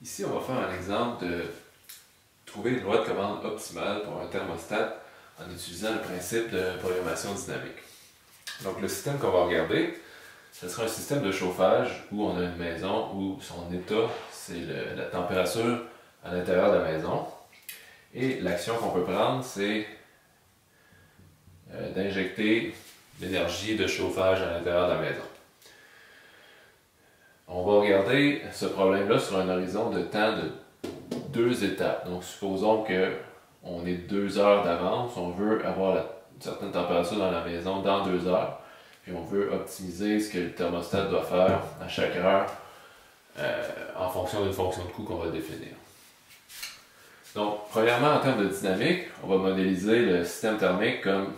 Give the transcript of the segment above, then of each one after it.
Ici, on va faire un exemple de trouver une loi de commande optimale pour un thermostat en utilisant le principe de programmation dynamique. Donc le système qu'on va regarder, ce sera un système de chauffage où on a une maison où son état, c'est la température à l'intérieur de la maison. Et l'action qu'on peut prendre, c'est d'injecter l'énergie de chauffage à l'intérieur de la maison. On va regarder ce problème-là sur un horizon de temps de 2 étapes. Donc supposons qu'on est 2 heures d'avance, on veut avoir une certaine température dans la maison dans 2 heures, puis on veut optimiser ce que le thermostat doit faire à chaque heure en fonction d'une fonction de coût qu'on va définir. Donc, premièrement, en termes de dynamique, on va modéliser le système thermique comme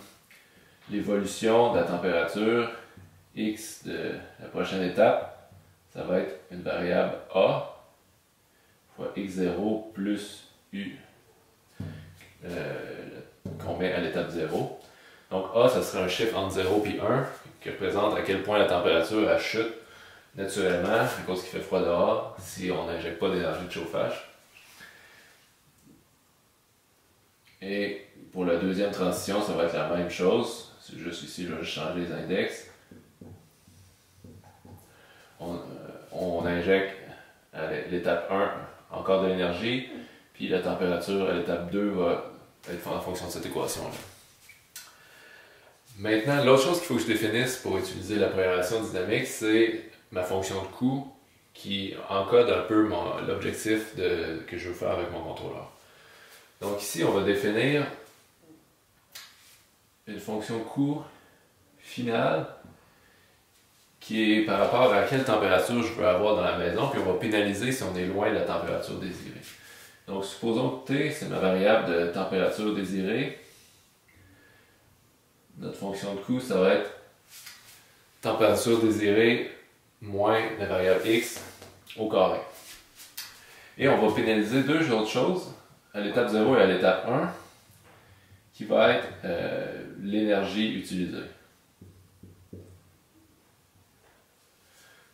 l'évolution de la température X de la prochaine étape. Ça va être une variable A fois X0 plus U qu'on met à l'étape 0. Donc A, ça serait un chiffre entre 0 et 1 qui représente à quel point la température elle chute naturellement à cause qu'il fait froid dehors si on n'injecte pas d'énergie de chauffage. Et pour la deuxième transition, ça va être la même chose. C'est juste ici, je vais juste changer les index. On injecte à l'étape 1 encore de l'énergie, puis la température à l'étape 2 va être en fonction de cette équation-là. Maintenant, l'autre chose qu'il faut que je définisse pour utiliser la programmation dynamique, c'est ma fonction de coût qui encode un peu l'objectif que je veux faire avec mon contrôleur. Donc ici, on va définir une fonction de coût finale qui est par rapport à quelle température je veux avoir dans la maison, puis on va pénaliser si on est loin de la température désirée. Donc supposons que T, c'est ma variable de température désirée. Notre fonction de coût, ça va être température désirée moins la variable X au carré. Et on va pénaliser deux autres choses, à l'étape 0 et à l'étape 1, qui va être l'énergie utilisée.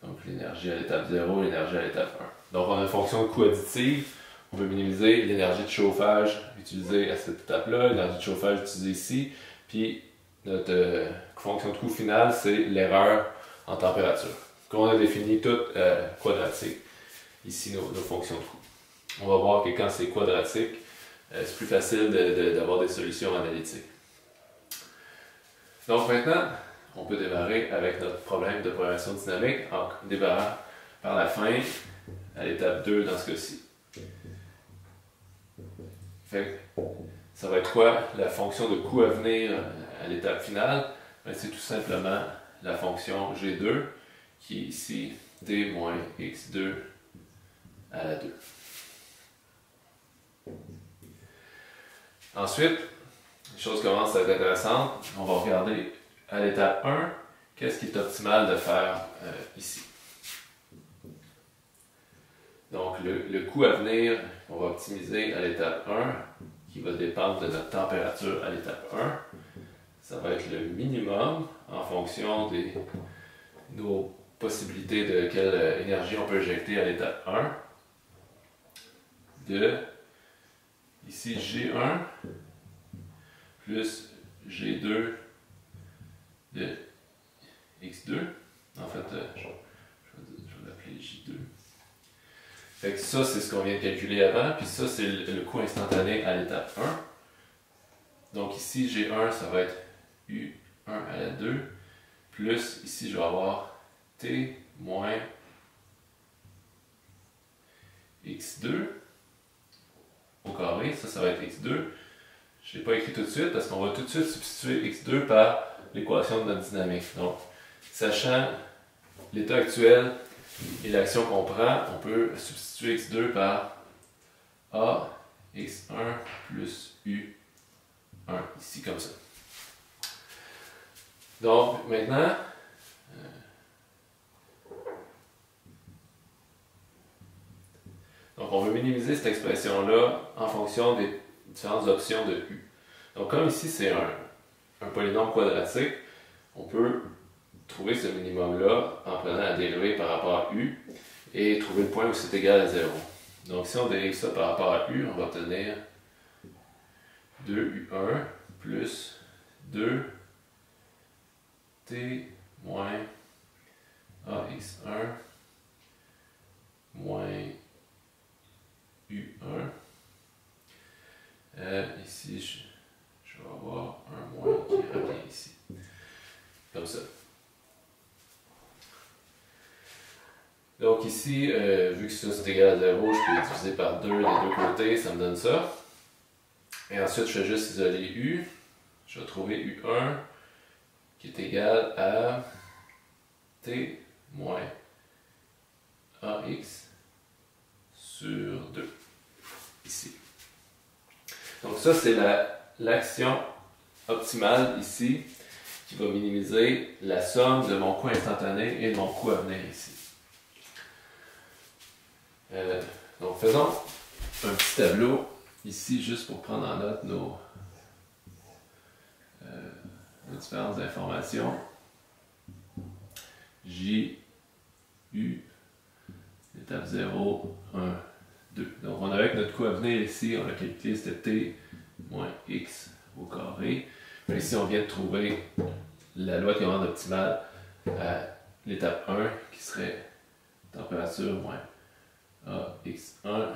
Donc l'énergie à l'étape 0 et l'énergie à l'étape 1. Donc on a une fonction de coût additive. On veut minimiser l'énergie de chauffage utilisée à cette étape-là, l'énergie de chauffage utilisée ici. Puis notre fonction de coût finale, c'est l'erreur en température. Qu'on a défini toute quadratique. Ici nos fonctions de coût. On va voir que quand c'est quadratique, c'est plus facile d'avoir des solutions analytiques. Donc maintenant, on peut démarrer avec notre problème de programmation dynamique en démarrant par la fin à l'étape 2 dans ce cas-ci. Ça va être quoi la fonction de coût à venir à l'étape finale? C'est tout simplement la fonction G2 qui est ici T moins X2 à la 2. Ensuite, les choses commencent à être intéressantes. On va regarder à l'étape 1, qu'est-ce qui est optimal de faire ici. Donc le coût à venir, on va optimiser à l'étape 1, qui va dépendre de notre température à l'étape 1. Ça va être le minimum en fonction de nos possibilités de quelle énergie on peut injecter à l'étape 1. De ici G1 plus G2 de X2. En fait, je vais l'appeler J2. Fait que ça, c'est ce qu'on vient de calculer avant, puis ça, c'est le coût instantané à l'étape 1. Donc ici, G1, ça va être U1 à la 2, plus ici, je vais avoir T moins X2 au carré. Ça va être X2. Je ne l'ai pas écrit tout de suite parce qu'on va tout de suite substituer X2 par l'équation de notre dynamique. Donc, sachant l'état actuel et l'action qu'on prend, on peut substituer X2 par A X1 plus U1, ici comme ça. Donc, maintenant, on veut minimiser cette expression-là en fonction des différentes options de U. Donc, comme ici, c'est un polynôme quadratique, on peut trouver ce minimum-là en prenant la dérivée par rapport à U et trouver le point où c'est égal à 0. Donc si on dérive ça par rapport à U, on va obtenir 2U1 plus 2 T moins AX1 moins U1. Ici, je vais avoir un moins qui revient ici. Comme ça. Donc ici, vu que ça c'est égal à 0, je peux diviser par 2 des deux côtés, ça me donne ça. Et ensuite, je fais juste isoler U. Je vais trouver U1 qui est égal à T moins AX sur 2. Ici. Donc ça, c'est l'action optimale ici qui va minimiser la somme de mon coût instantané et de mon coût à venir ici. Donc faisons un petit tableau ici juste pour prendre en note nos différentes informations. J, U, étape 0, 1, 2. Donc on avait que notre coût à venir ici, on a calculé, c'était T moins X au carré. Puis ici on vient de trouver la loi de commande optimale à l'étape 1 qui serait température moins AX1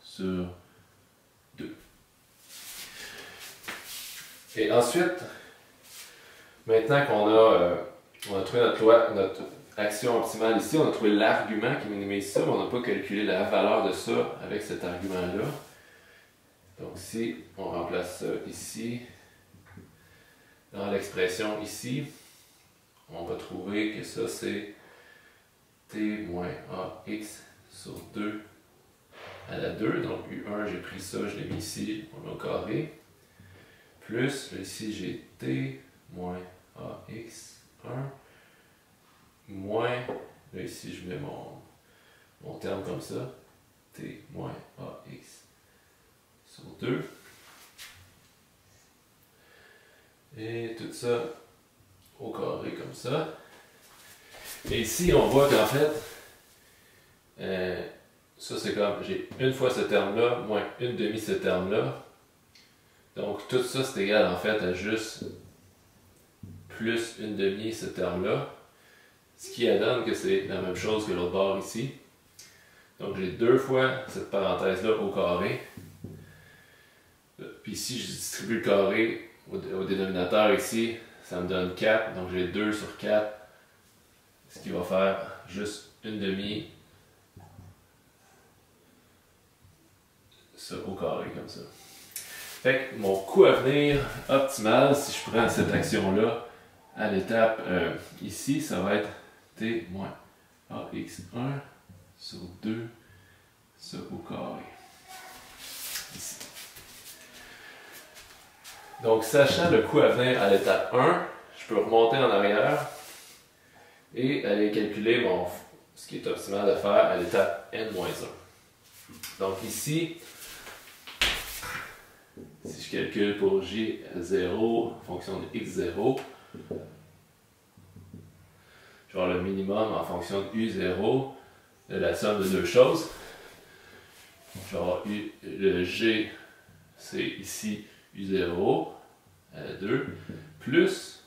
sur 2. Et ensuite, maintenant qu'on a trouvé notre action optimale ici, on a trouvé l'argument qui minimise ça, mais on n'a pas calculé la valeur de ça avec cet argument-là. Donc si on remplace ça ici, dans l'expression ici, on va trouver que ça c'est T moins AX sur 2 à la 2. Donc U1, j'ai pris ça, je l'ai mis ici, on met au carré. Plus, là, ici j'ai T moins AX1 moins, là ici je mets mon terme comme ça, T moins AX sur 2. Et tout ça au carré comme ça. Et ici on voit qu'en fait, ça c'est comme, j'ai une fois ce terme-là, moins une demi ce terme-là. Donc tout ça c'est égal en fait à juste plus une demi ce terme-là. Ce qui donne que c'est la même chose que l'autre bord ici. Donc j'ai deux fois cette parenthèse-là au carré. Puis si je distribue le carré au dénominateur ici, ça me donne 4. Donc j'ai 2 sur 4. Ce qui va faire juste une demi. Ça au carré comme ça. Fait que mon coût à venir optimal, si je prends cette action-là à l'étape ici, ça va être T moins AX1 sur 2, ça au carré. Ici. Donc, sachant le coût à venir à l'étape 1, je peux remonter en arrière et aller calculer ce qui est optimal de faire à l'étape N-1. Donc ici, si je calcule pour J0 en fonction de X0, je vais avoir le minimum en fonction de U0 de la somme de deux choses. Je vais avoir le G, c'est ici U0 à la 2, plus,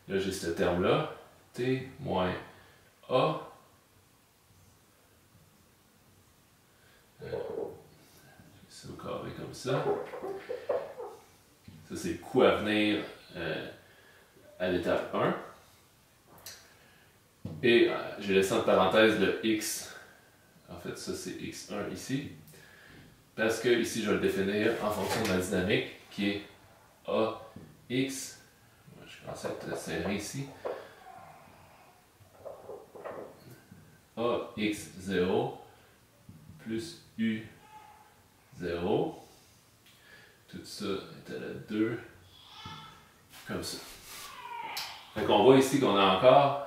là j'ai ce terme-là, T moins A, c'est au carré comme ça. Ça c'est le coût à venir à l'étape 1. Et j'ai laissé en parenthèse le X. En fait, ça c'est X1 ici. Parce que ici, je vais le définir en fonction de la dynamique qui est AX. Je commence à être serré ici. AX0 plus U0. Tout ça est à la 2. Comme ça. Donc on voit ici qu'on a encore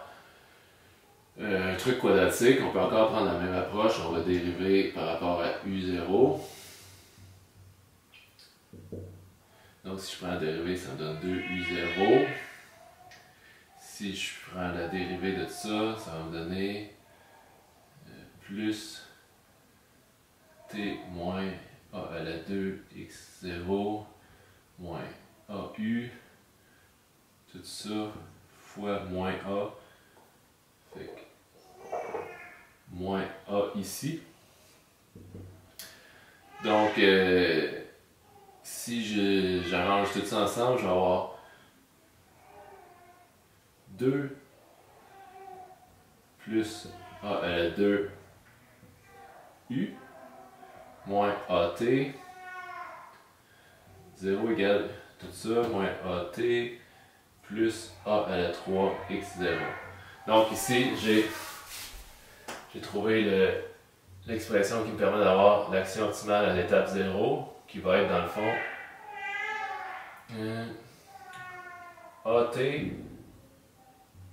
un truc quadratique. On peut encore prendre la même approche. On va dériver par rapport à U0. Donc si je prends la dérivée, ça me donne 2U0. Si je prends la dérivée de ça, ça va me donner plus t moins a à la 2 x0 moins AU, tout ça fois moins A, fait que moins A ici. Donc, si j'arrange tout ça ensemble, je vais avoir 2 plus A à la 2 U moins AT, 0 égale tout ça, moins AT plus A à la 3 x0. Donc ici, j'ai trouvé l'expression qui me permet d'avoir l'action optimale à l'étape 0, qui va être dans le fond AT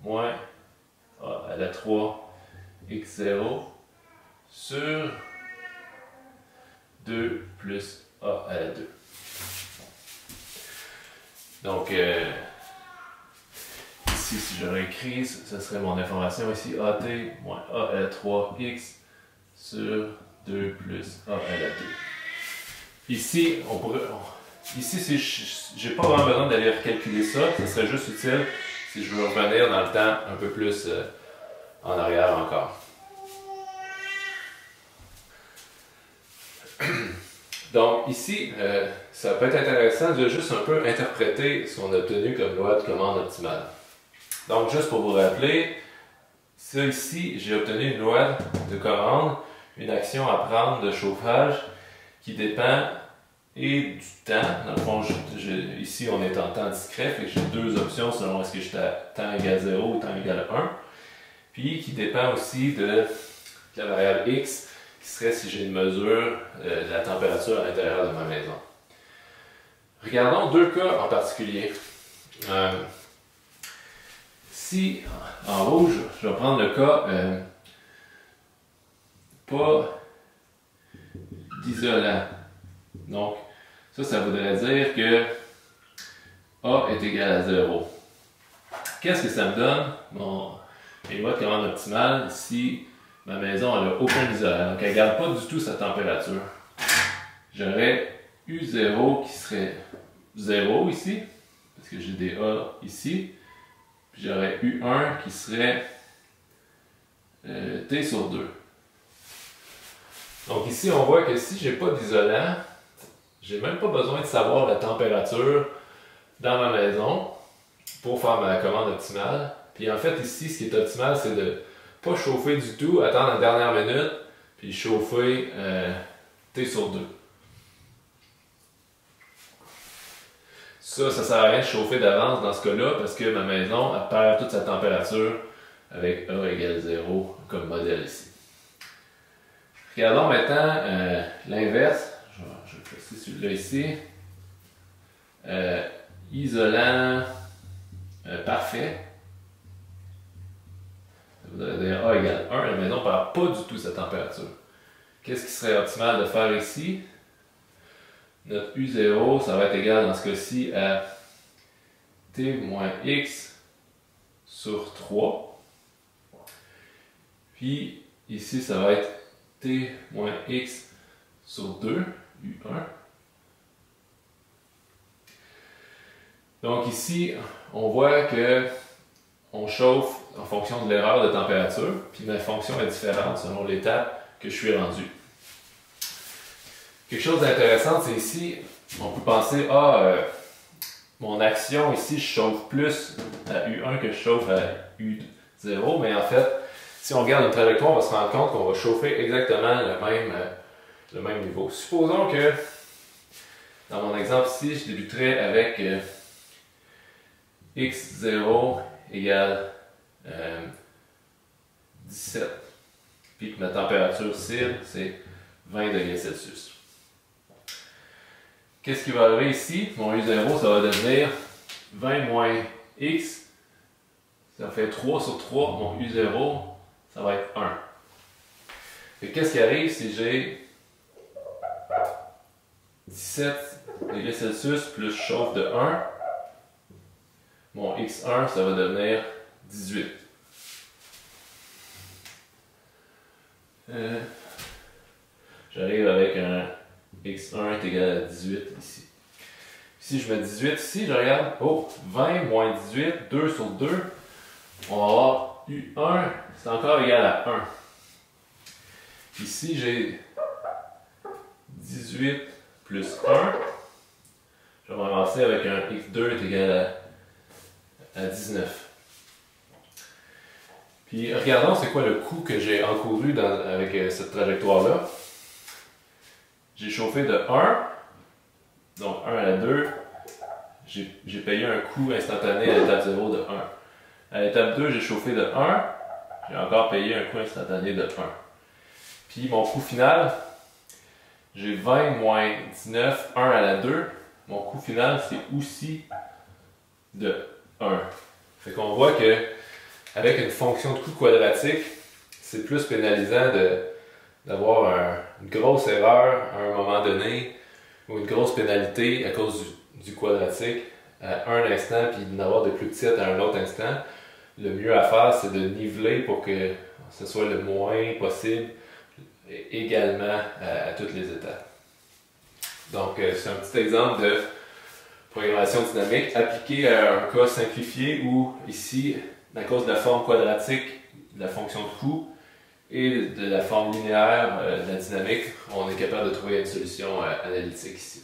moins A à la 3 x0 sur 2 plus A à la 2. Donc, ici, si je réécris, ce serait mon information ici, AT moins A à la 3x sur 2 plus A à la 2. Ici, ici, si j'ai pas vraiment besoin d'aller recalculer ça, ce serait juste utile si je veux revenir dans le temps un peu plus en arrière encore. Donc ici, ça peut être intéressant de juste un peu interpréter ce qu'on a obtenu comme loi de commande optimale. Donc juste pour vous rappeler, ça ici, j'ai obtenu une loi de commande, une action à prendre de chauffage qui dépend et du temps. Dans le fond, ici on est en temps discret, fait que j'ai deux options selon est-ce que j'étais à temps égal 0 ou temps égal 1. Puis qui dépend aussi de la variable x, qui serait si j'ai une mesure de la température à l'intérieur de ma maison. Regardons deux cas en particulier. Si, en rouge, je vais prendre le cas pas d'isolant. Donc, ça voudrait dire que A est égal à 0. Qu'est-ce que ça me donne? Mes lois de commande optimale si ma maison n'a aucun isolant. Donc, elle ne garde pas du tout sa température. J'aurais U0 qui serait 0 ici, parce que j'ai des A ici. Puis j'aurais U1 qui serait T sur 2. Donc ici, on voit que si je n'ai pas d'isolant, j'ai même pas besoin de savoir la température dans ma maison pour faire ma commande optimale. Puis en fait, ici, ce qui est optimal, c'est de ne pas chauffer du tout, attendre la dernière minute, puis chauffer T sur 2. Ça sert à rien de chauffer d'avance dans ce cas-là, parce que ma maison, elle perd toute sa température avec A égale 0 comme modèle ici. Regardons maintenant l'inverse. Je vais faire celui-là ici. Isolant parfait. Ça voudrait dire A égale 1. La maison ne perd pas du tout sa température. Qu'est-ce qui serait optimal de faire ici? Notre U0, ça va être égal dans ce cas-ci à T moins X sur 3. Puis ici, ça va être T moins X sur 2, U1. Donc ici, on voit que on chauffe en fonction de l'erreur de température, puis ma fonction est différente selon l'étape que je suis rendu. Quelque chose d'intéressant, c'est ici, on peut penser, mon action ici, je chauffe plus à U1 que je chauffe à U0, mais en fait, si on regarde une trajectoire, on va se rendre compte qu'on va chauffer exactement le même niveau. Supposons que, dans mon exemple ici, je débuterais avec x0 égale 17, puis que ma température cible, c'est 20 degrés Celsius. Qu'est-ce qui va arriver ici? Mon U0, ça va devenir 20 moins X. Ça fait 3 sur 3. Mon U0, ça va être 1. Et qu'est-ce qui arrive si j'ai 17 degrés Celsius plus je chauffe de 1? Mon X1, ça va devenir 18. j'arrive avec un x1 est égal à 18 ici. Si je mets 18 ici, je regarde, oh, 20 moins 18, 2 sur 2, on va avoir U1, c'est encore égal à 1. Ici, j'ai 18 plus 1, je vais me ramasser avec un x2 est égal à 19. Puis regardons c'est quoi le coût que j'ai encouru avec cette trajectoire-là. J'ai chauffé de 1, donc 1 à la 2, j'ai payé un coût instantané à l'étape 0 de 1. À l'étape 2, j'ai chauffé de 1, j'ai encore payé un coût instantané de 1. Puis mon coût final, j'ai 20 moins 19, 1 à la 2. Mon coût final, c'est aussi de 1. Fait qu'on voit que avec une fonction de coût quadratique, c'est plus pénalisant d'avoir une grosse erreur à un moment donné ou une grosse pénalité à cause du quadratique à un instant puis d'en avoir de plus petites à un autre instant. Le mieux à faire, c'est de niveler pour que ce soit le moins possible également à toutes les étapes. Donc, c'est un petit exemple de programmation dynamique appliqué à un cas simplifié où ici, à cause de la forme quadratique de la fonction de coût et de la forme linéaire de la dynamique, on est capable de trouver une solution analytique ici.